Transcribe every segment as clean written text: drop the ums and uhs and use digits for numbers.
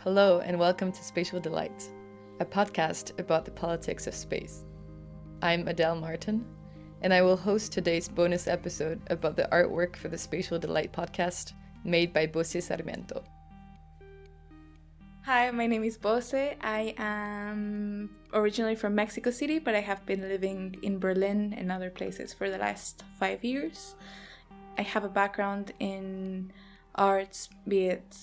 Hello and welcome to Spatial Delight, a podcast about the politics of space. I'm Adèle Martin, and I will host today's bonus episode about the artwork for the Spatial Delight podcast made by Bose Sarmiento. Hi, my name is Bose. I am originally from Mexico City, but I have been living in Berlin and other places for the last 5 years. I have a background in arts, be it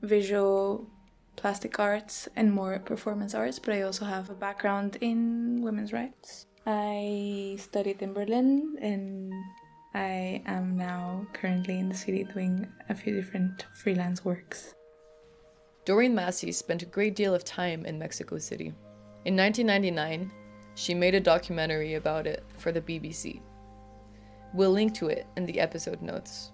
visual, plastic arts, and more performance arts, but I also have a background in women's rights. I studied in Berlin, and I am now currently in the city doing a few different freelance works. Doreen Massey spent a great deal of time in Mexico City. In 1999, she made a documentary about it for the BBC. We'll link to it in the episode notes.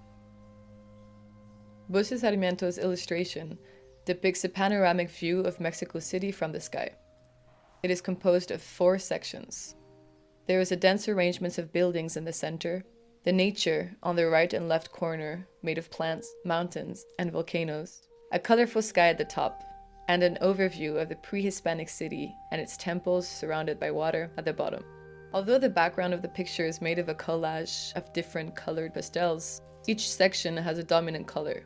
Bose Sarmiento's illustration depicts a panoramic view of Mexico City from the sky. It is composed of 4 sections. There is a dense arrangement of buildings in the center, the nature on the right and left corner made of plants, mountains, and volcanoes, a colorful sky at the top, and an overview of the pre-Hispanic city and its temples surrounded by water at the bottom. Although the background of the picture is made of a collage of different colored pastels, each section has a dominant color.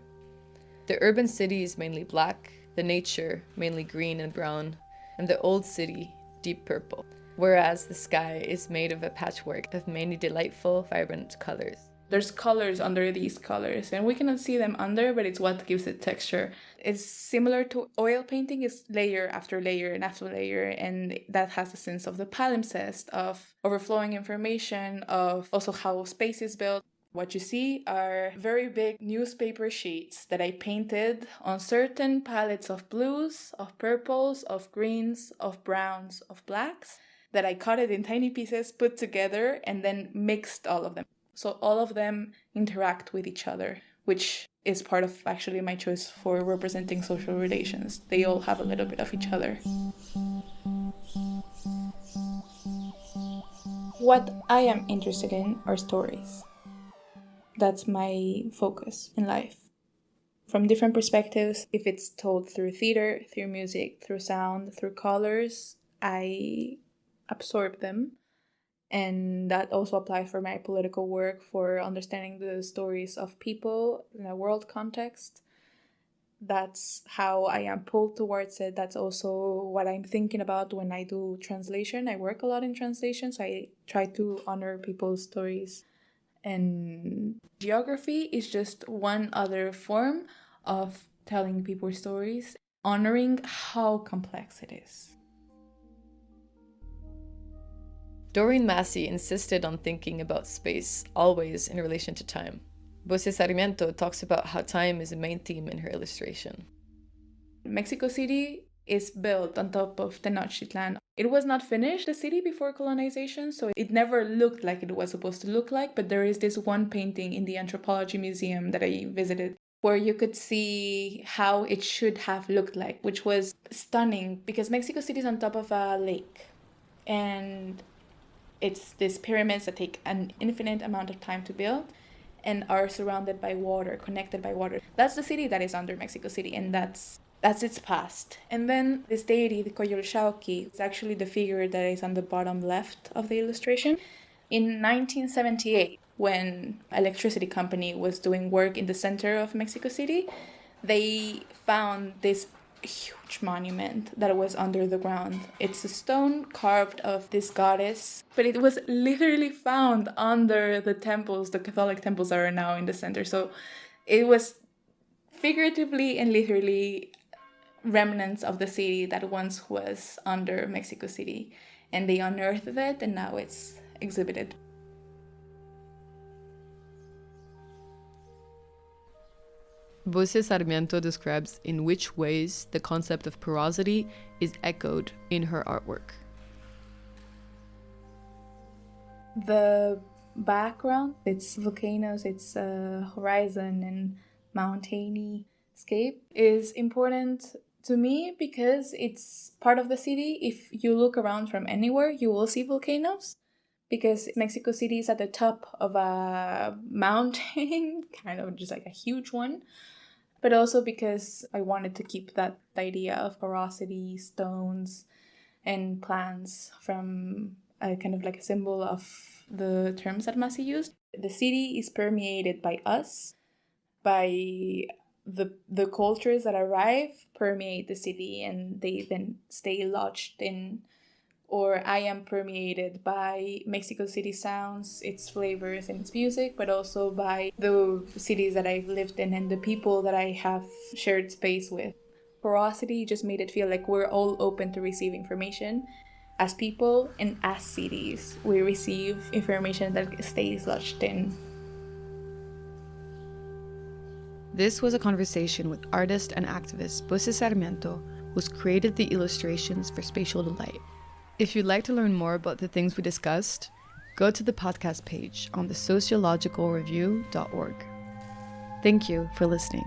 The urban city is mainly black, the nature mainly green and brown, and the old city deep purple, whereas the sky is made of a patchwork of mainly delightful, vibrant colors. There's colors under these colors, and we cannot see them under, but it's what gives it texture. It's similar to oil painting, it's layer after layer and after layer, and that has a sense of the palimpsest, of overflowing information, of also how space is built. What you see are very big newspaper sheets that I painted on certain palettes of blues, of purples, of greens, of browns, of blacks, that I cut it in tiny pieces, put together, and then mixed all of them. So all of them interact with each other, which is part of actually my choice for representing social relations. They all have a little bit of each other. What I am interested in are stories. That's my focus in life. From different perspectives, if it's told through theater, through music, through sound, through colors, I absorb them. And that also applies for my political work, for understanding the stories of people in a world context. That's how I am pulled towards it. That's also what I'm thinking about when I do translation. I work a lot in translation, so I try to honor people's stories. And geography is just one other form of telling people's stories, honoring how complex it is. Doreen Massey insisted on thinking about space always in relation to time. Bose Sarmiento talks about how time is a main theme in her illustration. Mexico City is built on top of Tenochtitlan. It was not finished, the city, before colonization, so it never looked like it was supposed to look like, but there is this one painting in the Anthropology Museum that I visited where you could see how it should have looked like, which was stunning because Mexico City is on top of a lake. And it's these pyramids that take an infinite amount of time to build and are surrounded by water, connected by water. That's the city that is under Mexico City, and that's its past. And then this deity, the Coyolxauhqui, is actually the figure that is on the bottom left of the illustration. In 1978, when electricity company was doing work in the center of Mexico City, they found this huge monument that was under the ground. It's a stone carved of this goddess, but it was literally found under the temples, the Catholic temples that are now in the center. So it was figuratively and literally remnants of the city that once was under Mexico City, and they unearthed it, and now it's exhibited. Bose Sarmiento describes in which ways the concept of porosity is echoed in her artwork. The background, it's volcanoes, it's horizon and mountainy scape, is important to me because it's part of the city. If you look around from anywhere, you will see volcanoes because Mexico City is at the top of a mountain, kind of just like a huge one. but also because I wanted to keep that idea of porosity, stones, and plants from a kind of like a symbol of the terms that Massey used. The city is permeated by us, by the cultures that arrive, permeate the city, and they then stay lodged in, or I am permeated by Mexico City sounds, its flavors and its music, but also by the cities that I've lived in and the people that I have shared space with. Porosity just made it feel like we're all open to receive information as people, and as cities we receive information that stays lodged in. This was a conversation with artist and activist Bose Sarmiento, who's created the illustrations for Spatial Delight. If you'd like to learn more about the things we discussed, go to the podcast page on the sociologicalreview.org. Thank you for listening.